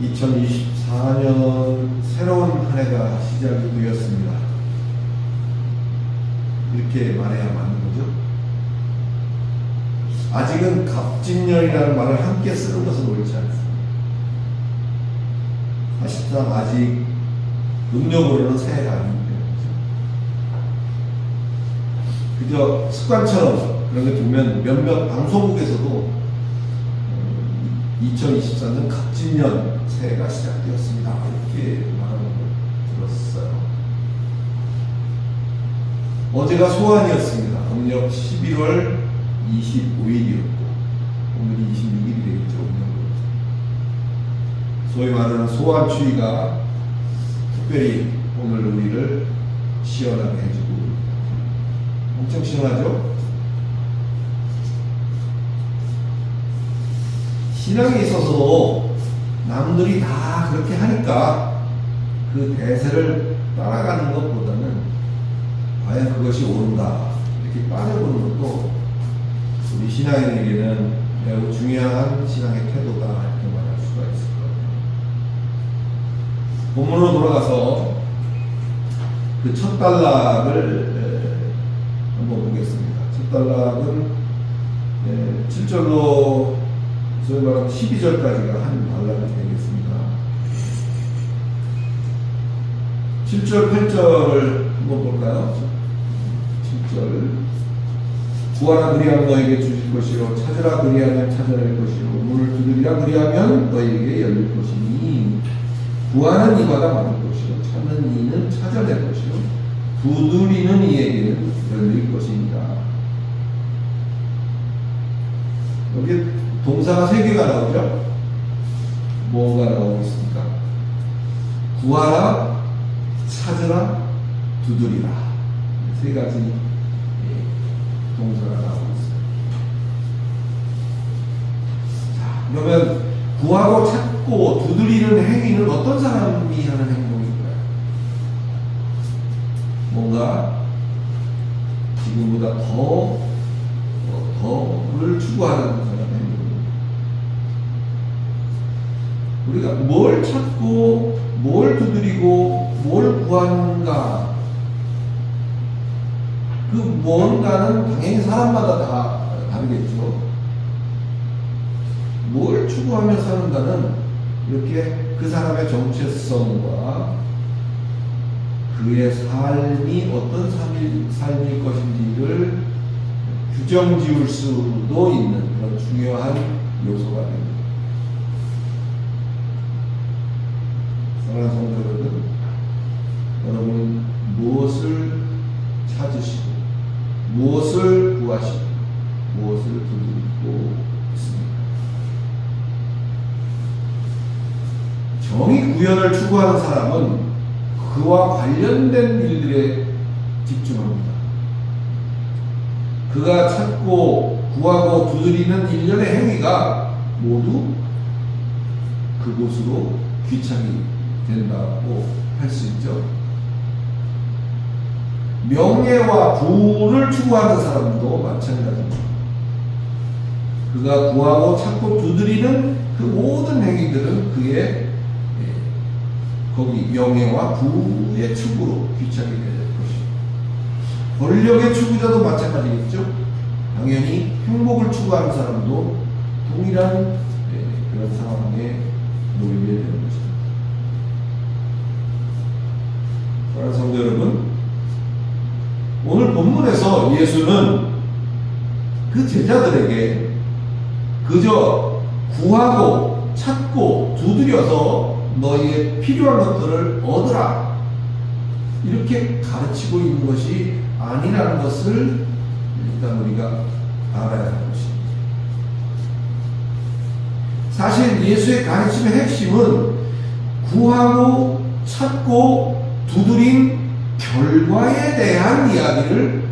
2024년 새로운 한 해가 시작이 되었습니다. 이렇게 말해야 맞는 거죠. 아직은 갑진년이라는 말을 함께 쓰는 것은 옳지 않습니다. 사실상 아직 음력으로는 새해가 아닙니다. 그저 습관처럼 그런 게 보면 몇몇 방송국에서도 2024년 갑진년 새해가 시작되었습니다. 이렇게 말하는 걸 들었어요. 어제가 소환이었습니다. 음력 11월 25일이었고 오늘이 26일이 되겠죠. 음력으로. 소위 말하는 소환추위가 특별히 오늘 우리를 시원하게 해주고 엄청 시원하죠? 신앙에 있어서도 남들이 다 그렇게 하니까 그 대세를 따라가는 것보다는 과연 그것이 옳은가 이렇게 빠져보는 것도 우리 신앙인에게는 매우 중요한 신앙의 태도다 이렇게 말할 수가 있을 것 같아요. 본문으로 돌아가서 그 첫 단락을 한번 보겠습니다. 첫 단락은 7절로 소위 말하면 12절까지가 한 단락이 되겠습니다. 7절, 8절을 한번 볼까요? 7절 구하라 그리하면 너에게 주실 것이요 찾으라 그리하면 찾아낼 것이요 문을 두드리라 그리하면 너에게 열릴 것이니 구하는 이마다 막을 것이요 찾는 이는 찾아낼 것이요 두드리는 이에게는 열릴 것입니다. 여기 동사가 3개가 나오죠? 뭐가 나오고 있습니까? 구하라, 찾으라, 두드리라. 3가지 동사가 나오고 있어요. 자, 그러면 구하고 찾고 두드리는 행위는 어떤 사람이 하는 행동일까요? 뭔가 지금보다 더를 추구하는 사람의 행동입니다. 우리가 뭘 찾고 뭘 두드리고 뭘 구하는가, 그 뭔가는 당연히 사람마다 다 다르겠죠. 뭘 추구하며 사는가는 이렇게 그 사람의 정체성과 그의 삶이 어떤 삶일 것인지를 규정 지을 수도 있는 그런 중요한 요소가 됩니다. 사랑하는 성도 여러분, 여러분은 무엇을 찾으시고 무엇을 구하시고 무엇을 두드리고 있습니까? 정의 구현을 추구하는 사람은 그와 관련된 일들에 집중합니다. 그가 찾고 구하고 두드리는 일련의 행위가 모두 그곳으로 귀착이 된다고 할 수 있죠. 명예와 부를 추구하는 사람도 마찬가지입니다. 그가 구하고 찾고 두드리는 그 모든 행위들은 그의 거기 명예와 부의 추구로 귀착이 될 것입니다. 권력의 추구자도 마찬가지겠죠. 당연히 행복을 추구하는 사람도 동일한 그런 상황에 놓이게 되는 것입니다. 사랑하는 성도 여러분, 오늘 본문에서 예수는 그 제자들에게 그저 구하고 찾고 두드려서 너희의 필요한 것들을 얻으라 이렇게 가르치고 있는 것이 아니라는 것을 일단 우리가 알아야 하는 것입니다. 사실 예수의 가르침의 핵심은 구하고 찾고 두드린 결과에 대한 이야기를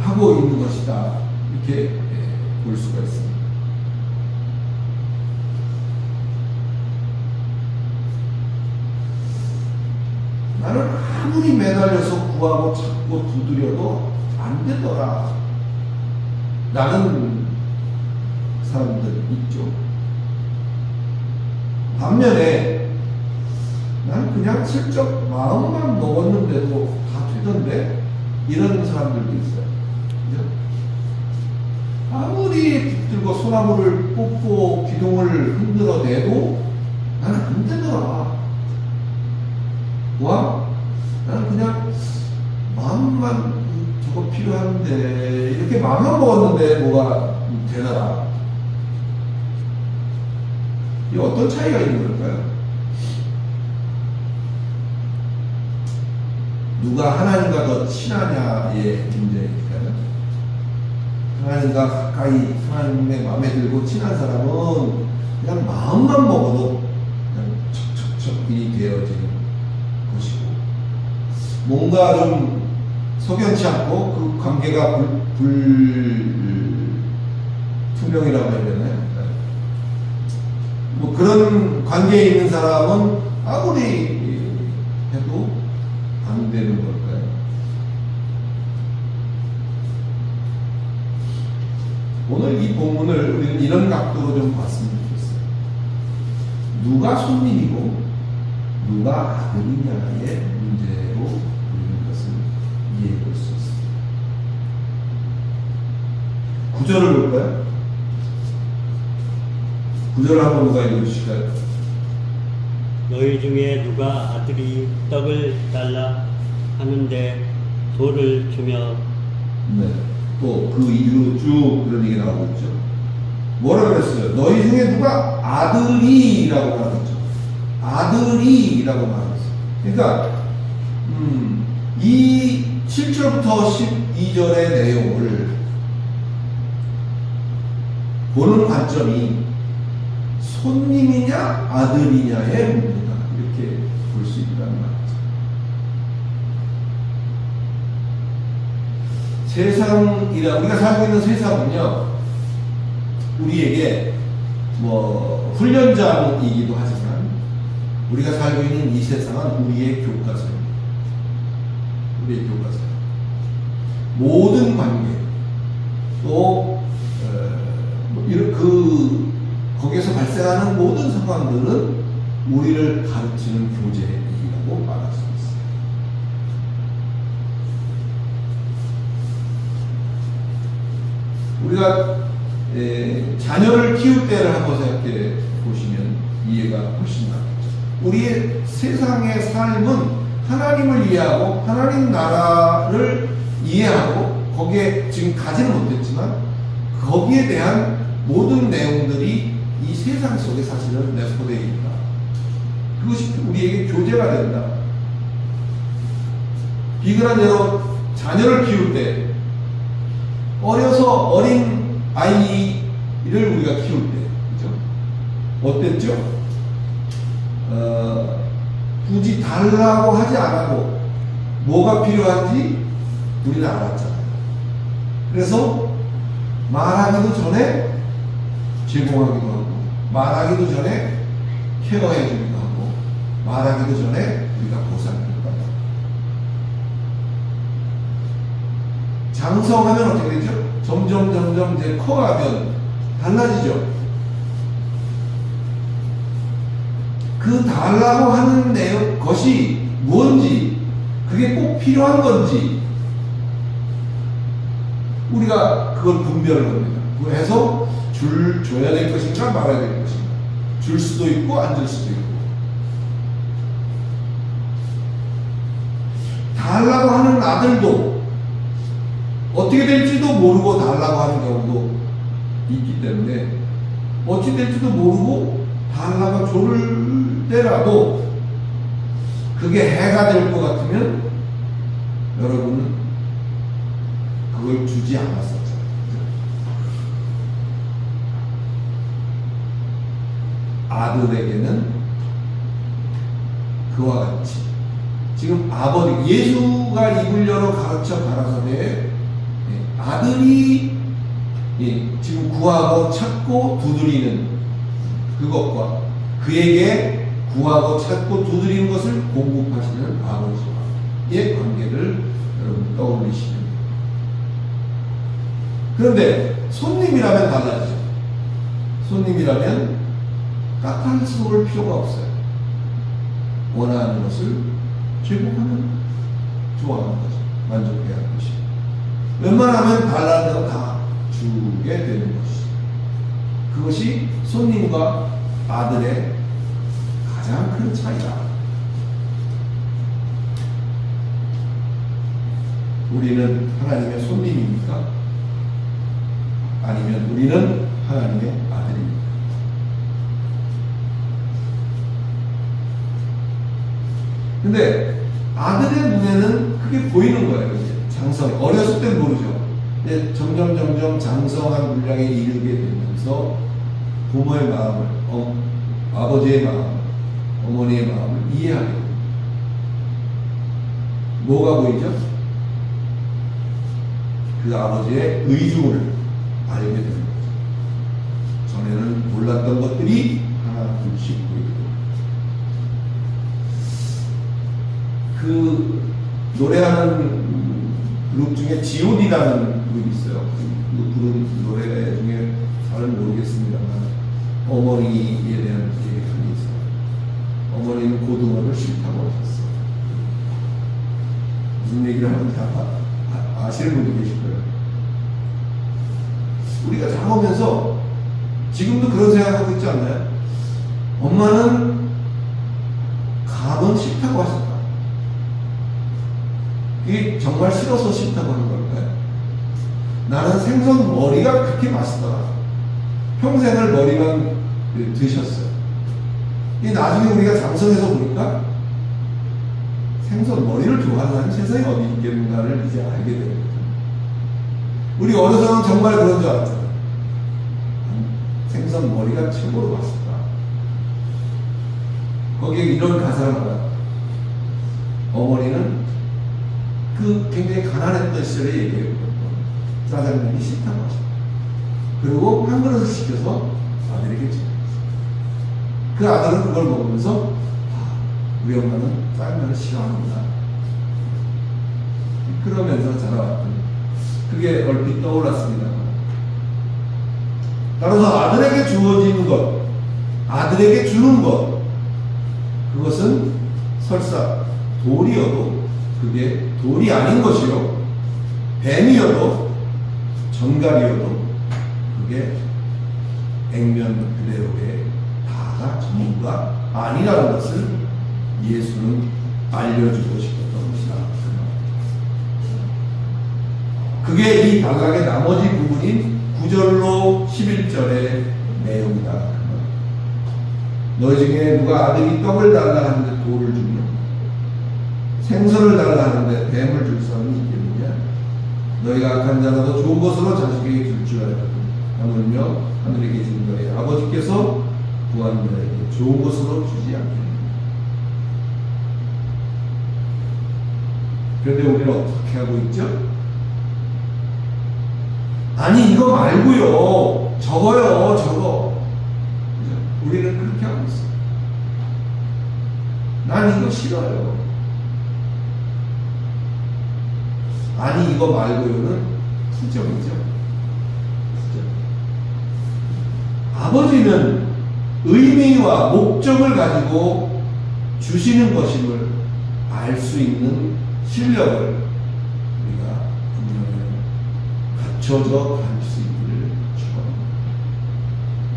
하고 있는 것이다 이렇게 볼 수가 있습니다. 나는 아무리 매달려서 구하고 찾고 두드려도 안 되더라 라는 사람들 있죠. 반면에 난 그냥 슬쩍 마음만 먹었는데도 다 되던데 이런 사람들도 있어요. 그죠? 아무리 붙들고 소나무를 뽑고 기둥을 흔들어내도 나는 안 되더라. 와? 나는 그냥 마음만 저거 필요한데 이렇게 마음만 먹었는데 뭐가 되더라. 이 어떤 차이가 있는 걸까요? 누가 하나님과 더 친하냐의 문제일까요? 하나님과 가까이 하나님의 마음에 들고 친한 사람은 그냥 마음만 먹어도 그냥 척척척 일이 되어지는 것이고, 뭔가 좀 석연치 않고 그 관계가 불투명이라고 해야 되나요? 뭐 그런 관계에 있는 사람은 아무리 해도 안 되는 걸까요? 오늘 이 본문을 우리는 이런 각도로 좀 봤으면 좋겠어요. 누가 손님이고 누가 아들이냐의 문제로 우리는 것을 이해해 볼 수 있습니다. 9절을 볼까요? 9절 한번 누가 읽어주실까요? 너희 중에 누가 아들이 떡을 달라 하는데 돌을 주며. 네. 또 그 이후로 쭉 그런 얘기 나오고 있죠. 뭐라 그랬어요? 너희 중에 누가 아들이라고 말했죠. 아들이라고 말했어요. 그러니까 이 7절부터 12절의 내용을 보는 관점이 손님이냐 아들이냐의 문제다, 이렇게 볼 수 있다는 말이죠. 세상이라 우리가 살고 있는 세상은요, 우리에게 뭐 훈련장이기도 하지만 우리가 살고 있는 이 세상은 우리의 교과서입니다. 우리의 교과서. 모든 관계 또 거기에서 발생하는 모든 상황들은 우리를 가르치는 교재이라고 말할 수 있어요. 우리가 자녀를 키울 때를 한번 생각해 보시면 이해가 훨씬 낫겠죠. 우리의 세상의 삶은 하나님을 이해하고 하나님 나라를 이해하고 거기에 지금 가지는 못했지만 거기에 대한 모든 내용들이 이 세상 속에 사실은 내포되어 있다. 그것이 우리에게 교재가 된다. 비근한 예로 자녀를 키울 때, 어려서 어린 아이를 우리가 키울 때, 그죠? 어땠죠? 굳이 달라고 하지 않아도 뭐가 필요한지 우리는 알았잖아요. 그래서 말하기도 전에 제공하기도 하고, 말하기도 전에 케어해주기도 하고, 말하기도 전에 우리가 보살펴주기도 하고. 장성하면 어떻게 되죠? 점점 이제 커가면 달라지죠. 그 달라고 하는 것이 뭔지, 그게 꼭 필요한 건지 우리가 그걸 분별을 합니다. 그래서 줘야 될 것인가 말아야 될 것인가, 줄 수도 있고 안 줄 수도 있고, 달라고 하는 아들도 어떻게 될지도 모르고 달라고 하는 경우도 있기 때문에 어찌 될지도 모르고 달라고 줄 때라도 그게 해가 될 것 같으면 여러분은 그걸 주지 않았었죠. 아들에게는 그와 같이 지금 아버지 예수가 입으려고 가르쳐 가라사대에 아들이 지금 구하고 찾고 두드리는 그것과 그에게 구하고 찾고 두드리는 것을 공급하시는 아버지와의 관계를 여러분 떠올리시면 됩니다. 그런데 손님이라면 달라지죠. 손님이라면 까탈스러울 필요가 없어요. 원하는 것을 제공하면 좋아하는 거죠. 만족해야 하는 것이. 웬만하면 달라는 대로 다 주게 되는 것이죠. 그것이 손님과 아들의 가장 큰 차이다. 우리는 하나님의 손님입니까? 아니면 우리는 하나님의 아들입니까? 근데 아들의 눈에는 그게 보이는 거예요. 이제 장성. 어렸을 땐 모르죠. 근데 점점 장성한 분량에 이르게 되면서 부모의 마음을, 아버지의 마음을, 어머니의 마음을 이해하게 됩니다. 뭐가 보이죠? 그 아버지의 의중을 알게 되는 거죠. 전에는 몰랐던 것들이 하나 둘씩 보이게 됩니다. 그 노래하는 그룹 중에 G.O.D라는 그룹이 있어요. 그 부른 노래 중에 잘은 모르겠습니다만 어머니에 대한 얘기가 있어요. 어머니는 고등어를 싫다고 하셨어. 무슨 얘기를 하는지 아시는 분도 계실 거예요. 우리가 자라오면서 지금도 그런 생각하고 있지 않나요? 엄마는 감은 싫다고 하셨다. 이게 정말 싫어서 싫다고 하는 걸까요? 나는 생선 머리가 그렇게 맛있더라. 평생을 머리만 드셨어요. 이게 나중에 우리가 장성해서 보니까 생선 머리를 좋아하는 사람이 세상에 어디 있겠는가를 이제 알게 되는 거죠. 우리 어려서는 정말 그런 줄 알았잖아요. 생선 머리가 최고로 맛있다. 거기에 이런 가사를 나와요. 어머니는 그 굉장히 가난했던 시절에 얘기했거든요. 짜장면이 싫다고 하셨다. 그리고 한 그릇을 시켜서 아들에게 주었어요. 그 아들은 그걸 먹으면서 우리 엄마는 짜장면을 싫어하는구나. 그러면서 자라왔던 그게 얼핏 떠올랐습니다. 따라서 아들에게 주어지는 것, 아들에게 주는 것, 그것은 설사 돌이어도 그게 돌이 아닌 것이요, 뱀이어도 정갈이어도 그게 액면 그대로의 다가 전부가 아니라는 것을 예수는 알려주고 싶었던 것이다. 그게 이 단락의 나머지 부분인 9절로 11절의 내용이다. 너희 중에 누가 아들이 떡을 달라 하는데 돌을 주며 생선을 달라 하는데 뱀을 줄 사람이 있겠느냐? 너희가 악한 자라도 좋은 것으로 자식에게 줄 줄 알거든. 하물며 하늘에 계신 너희 아버지께서 구한 너에게 좋은 것으로 주지 않겠느냐? 그런데 우리는 어떻게 하고 있죠? 아니 이거 말고요, 저거요, 저거. 그죠? 우리는 그렇게 하고 있어요. 난 이거 싫어요. 아니 이거 말고요는 투정이죠. 투정. 아버지는 의미와 목적을 가지고 주시는 것임을 알 수 있는 실력을 우리가 분명히 갖춰져 갈 수 있기를 축원합니다.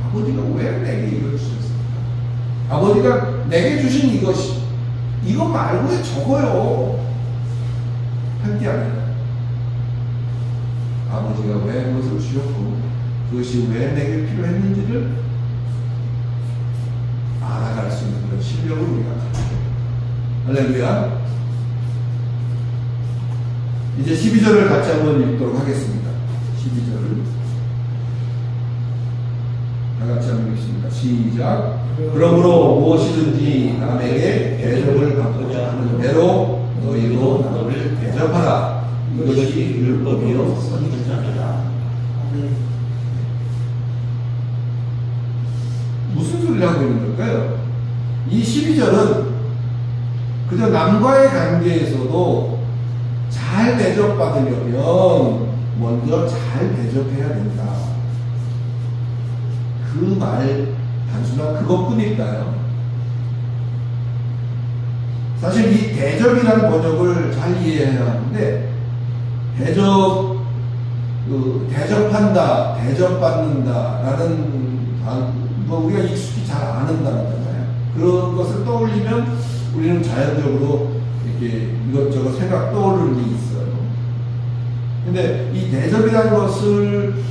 아버지가 왜 내게 이걸 주셨습니까? 아버지가 내게 주신 이것이 이거 말고요 저거요 할 게 아니라 아버지가 왜 그것을 주셨고 그것이 왜 내게 필요했는지를 알아갈 수 있는 그런 실력을 우리가 갖춰야 됩니다. 할렐루야. 이제 12절을 같이 한번 읽도록 하겠습니다. 12절을 다 같이 한번 읽습니다. 시작. 그러므로 무엇이든지 남에게 대접을 받고자 하는 대로 너희도 남을 대접하라. 이것이 율법이요 선지자니라. 무슨 소리를 하고 있는 걸까요? 이 12절은 그저 남과의 관계에서도 잘 대접받으려면 먼저 잘 대접해야 된다. 그 말 단순한 그것뿐일까요? 사실 이 대접이라는 번역을 잘 이해해야 하는데, 대접한다, 대접받는다라는 우리가 익숙히 잘 아는 단어잖아요. 그런 것을 떠올리면 우리는 자연적으로 이렇게 이것저것 생각 떠오르는 게 있어요. 근데 이 대접이라는 것을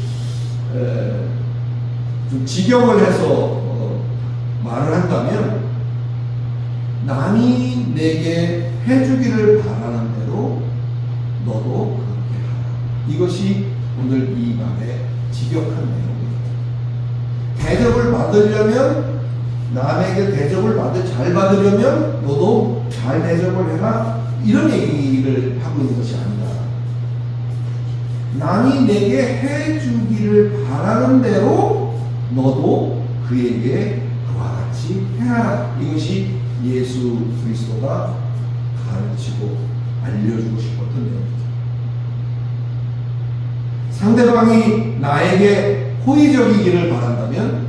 좀 직역을 해서 말을 한다면, 남이 내게 해주기를 바라는 대로 너도 그렇게 하라. 이것이 오늘 이 말의 직역한 내용입니다. 대접을 받으려면, 남에게 대접을 잘 받으려면 너도 잘 대접을 해라, 이런 얘기를 하고 있는 것이 아니라, 남이 내게 해주기를 바라는 대로 너도 그에게 그와 같이 행하라. 이것이 예수 그리스도가 가르치고 알려주고 싶었던 내용이죠. 상대방이 나에게 호의적이기를 바란다면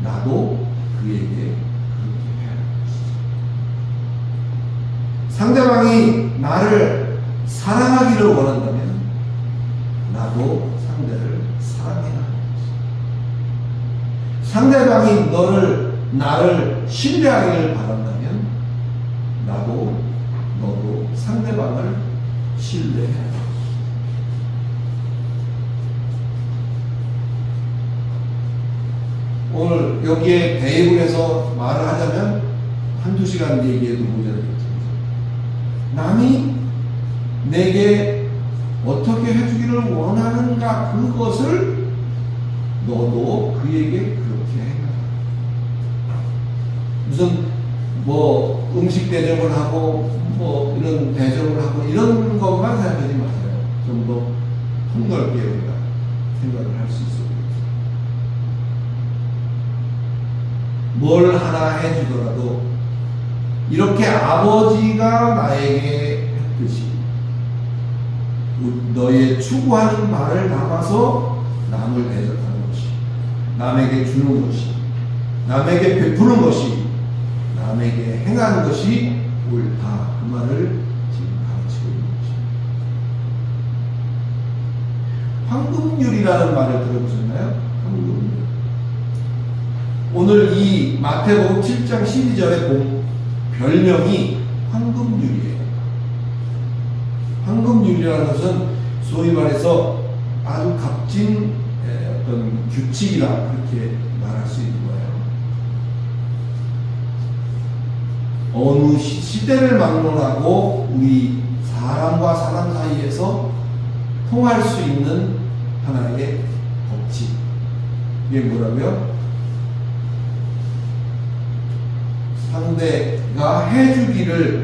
나도 그에게 그렇게 해야 합니다. 상대방이 나를 사랑하기를 원한다면 나도 상대를 사랑해야 합니다. 상대방이 나를 신뢰하기를 바란다면 너도 상대방을 신뢰해야 합니다. 오늘 여기에 대입을 해서 말을 하자면 한두 시간 얘기해도 모자라겠죠. 남이 내게 어떻게 해주기를 원하는가, 그것을 너도 그에게 그렇게 해라. 무슨 음식 대접을 하고 이런 대접을 하고 이런 것만 생각하지 마세요. 좀 더 폭넓게 우리가 생각을 할 수 있어요. 뭘 하나 해주더라도 이렇게 아버지가 나에게 했듯이 너의 추구하는 바를 담아서 남을 대접하는 것이, 남에게 주는 것이, 남에게 베푸는 것이, 남에게 행하는 것이 옳다. 그 말을 지금 가르치고 있는 것입니다. 황금률이라는 말을 들어보셨나요? 황금률. 오늘 이 마태복음 7장 12절의 별명이 황금률이에요. 황금률이라는 것은 소위 말해서 아주 값진 어떤 규칙이라 그렇게 말할 수 있는 거예요. 어느 시대를 막론하고 우리 사람과 사람 사이에서 통할 수 있는 하나의 법칙. 이게 뭐라고요? 상대가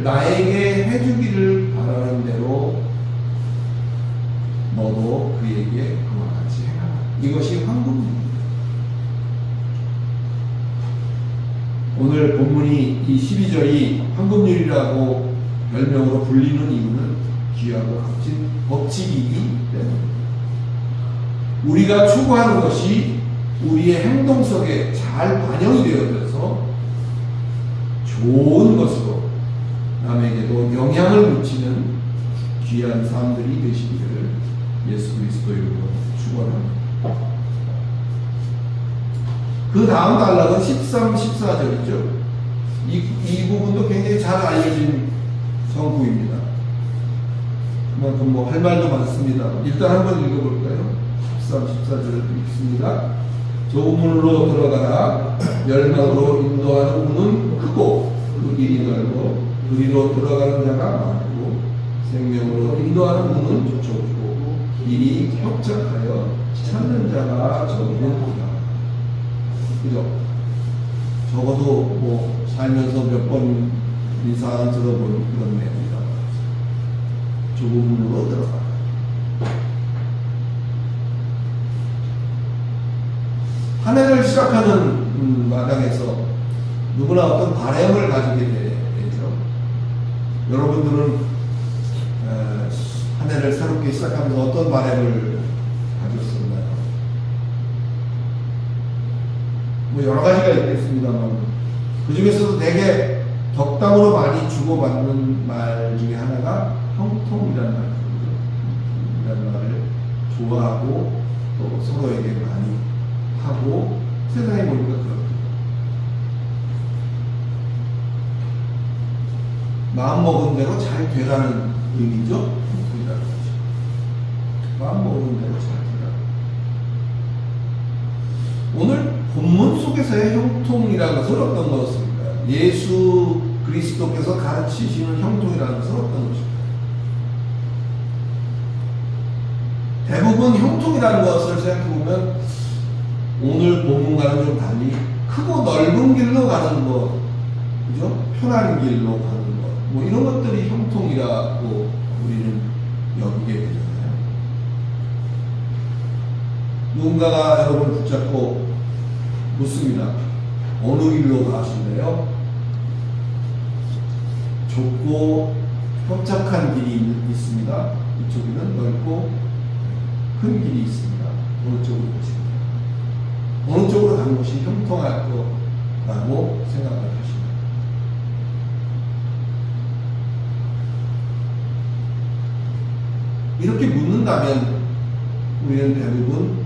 나에게 해주기를 바라는 대로 너도 그에게 그와 같이 해라. 이것이 황금률입니다. 오늘 본문이 이 12절이 황금률이라고 별명으로 불리는 이유는 귀하고 값진 법칙이기 때문입니다. 우리가 추구하는 것이 우리의 행동 속에 잘 반영이 되어져서 좋은 것으로 남에게도 영향을 미치는 귀한 사람들이 되시기를 예수 그리스도 이름으로 축원합니다. 그 다음 단락은 13, 14절이죠. 이 부분도 굉장히 잘 알려진 성구입니다. 그만큼 할 말도 많습니다. 일단 한번 읽어볼까요? 13, 14절을 읽습니다. 좁은 문으로 들어가라. 멸망으로 인도하는 문은 크고 그 길이 넓고 그리로 들어가는 자가 많고 생명으로 인도하는 문은 좁고 길이 협착하여 찾는 자가 적으니라. 그죠? 적어도 살면서 몇 번 이상 들어본 그런 내용이다. 좁은 문으로 들어가라. 한 해를 시작하는 마당에서 누구나 어떤 바람을 가지게 되죠. 여러분들은 한 해를 새롭게 시작하면서 어떤 바람을 가졌었나요? 뭐 여러 가지가 있겠습니다만 그 중에서도 되게 덕담으로 많이 주고받는 말 중에 하나가 형통이라는 말이거든요. 이라는 말을 좋아하고 또 서로에게 많이 하고 세상에 보니까 그렇습니다. 마음 먹은 대로 잘 되라는 의미죠. 형통이라는 거죠. 마음 먹은 대로 잘 되라. 오늘 본문 속에서의 형통이라는 것은 어떤 것입니까? 예수 그리스도께서 가르치시는 형통이라는 것은 어떤 것입니까? 대부분 형통이라는 것을 생각해보면 오늘 본문과는 좀 달리 크고 넓은 길로 가는 것, 그죠? 편한 길로 가는 것, 뭐 이런 것들이 형통이라고 우리는 여기게 되잖아요. 누군가가 여러분을 붙잡고 묻습니다. 어느 길로 가실래요? 좁고 협착한 길이 있습니다. 이쪽에는 넓고 큰 길이 있습니다. 어느 쪽으로 가십니까? 어느 쪽으로 가는 것이 형통할 거라고 생각을 하십니다. 이렇게 묻는다면 우리는 대부분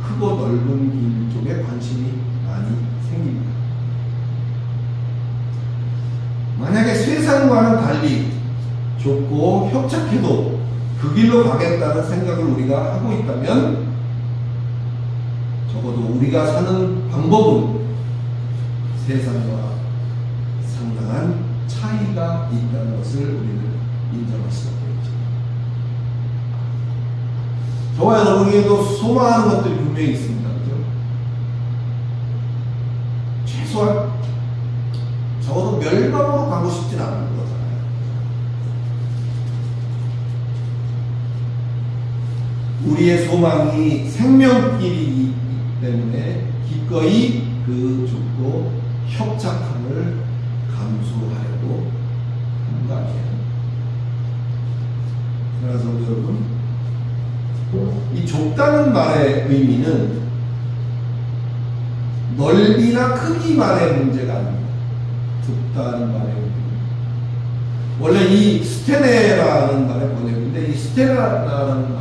크고 넓은 길 쪽에 관심이 많이 생깁니다. 만약에 세상과는 달리 좁고 협착해도 그 길로 가겠다는 생각을 우리가 하고 있다면 적어도 우리가 사는 방법은 세상과 상당한 차이가 있다는 것을 우리는 인정할 수밖에 없죠. 저와 여러분에게도 소망하는 것들이 분명히 있습니다. 그죠? 최소한 적어도 멸망으로 가고 싶진 않은 거잖아요. 우리의 소망이 생명길이기 때문에 기꺼이 그 좁고 협착함을 감수하려고 하는 거 아니에요. 그래서 여러분, 이 좁다는 말의 의미는 넓이나 크기만의 문제가 아닙니다. 좁다는 말의 의미. 원래 이 스테네라는 말의 번역인데, 이 스테네라는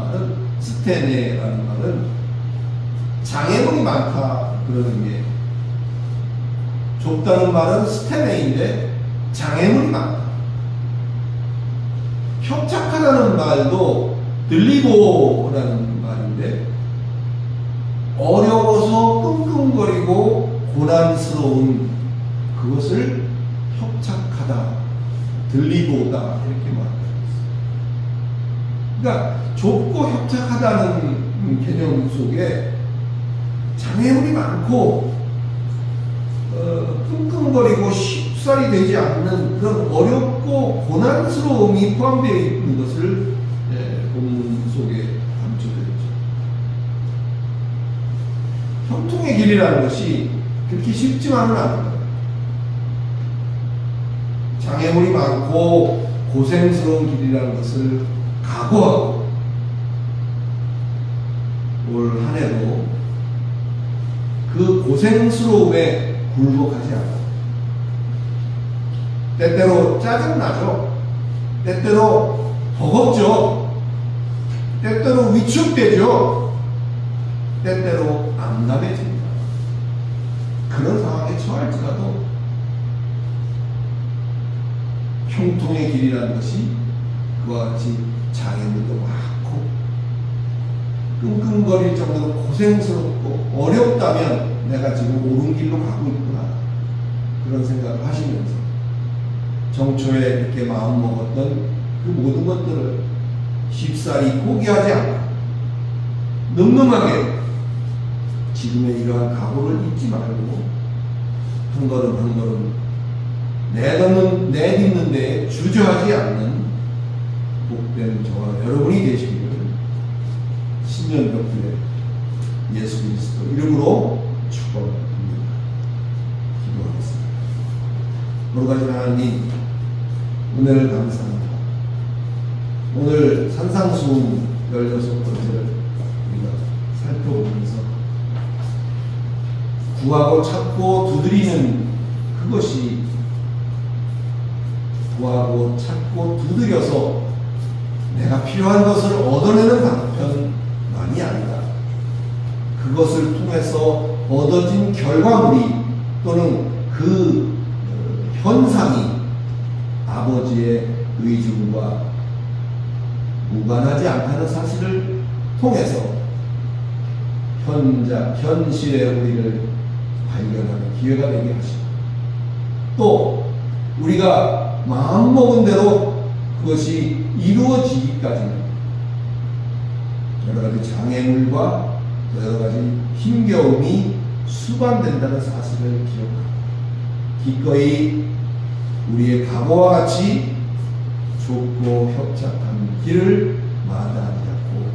말은 장애물이 많다 그런 의미예요. 좁다는 말은 스테네인데 장애물이 많다. 협착하다는 말도 들리고라는 말인데 어려워서 끙끙거리고 고난스러운 그것을 협착하다, 들리고다 이렇게 말합니다. 그러니까 좁고 협착하다는 개념 속에 장애물이 많고 끙끙거리고 쉽사리 되지 않는 그런 어렵고 고난스러움이 포함되어 있는 것을 본문 속에 감춰져 있죠. 형통의 길이라는 것이 그렇게 쉽지만은 않습니다. 장애물이 많고 고생스러운 길이라는 것을 각오하고 올 한 해도 그 고생스러움에 굴복하지 않고 때때로 짜증나죠. 때때로 버겁죠. 때때로 위축되죠. 때때로 암담해집니다. 그런 상황에 처할지라도 형통의 길이라는 것이 그와 같이 장애물도 많고 끙끙거릴 정도로 고생스럽고 어렵다면 내가 지금 옳은 길로 가고 있구나 그런 생각을 하시면서 정초에 이렇게 마음먹었던 그 모든 것들을 쉽사리 포기하지 않고 늠름하게 지금의 이러한 각오를 잊지 말고 한 걸음 한 걸음 내딛는 데에 주저하지 않는 복된 저와 여러분이 되시기를 신년벽들의 예수 그리스도 이름으로 축복합니다. 기도하겠습니다. 거룩하신 하나님, 은혜를 감사합니다. 오늘 산상수훈 16번째를 우리가 살펴보면서 구하고 찾고 두드리는 그것이 구하고 찾고 두드려서 내가 필요한 것을 얻어내는 방편만이 아니다. 그것을 통해서 얻어진 결과물이 또는 그 현상이 아버지의 의중과 무관하지 않다는 사실을 통해서 현실의 우리를 발견하는 기회가 되게 하시고, 또 우리가 마음먹은 대로 그것이 이루어지기까지는 여러 가지 장애물과 여러 가지 힘겨움이 수반된다는 사실을 기억하고, 기꺼이 우리의 각오와 같이 좁고 협착한 길을 마다하지 않고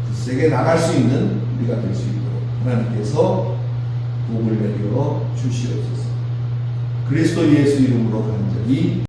굳세게 나갈 수 있는 우리가 될 수 있도록 하나님께서 복을 내려 주시옵소서. 그리스도 예수 이름으로 간절히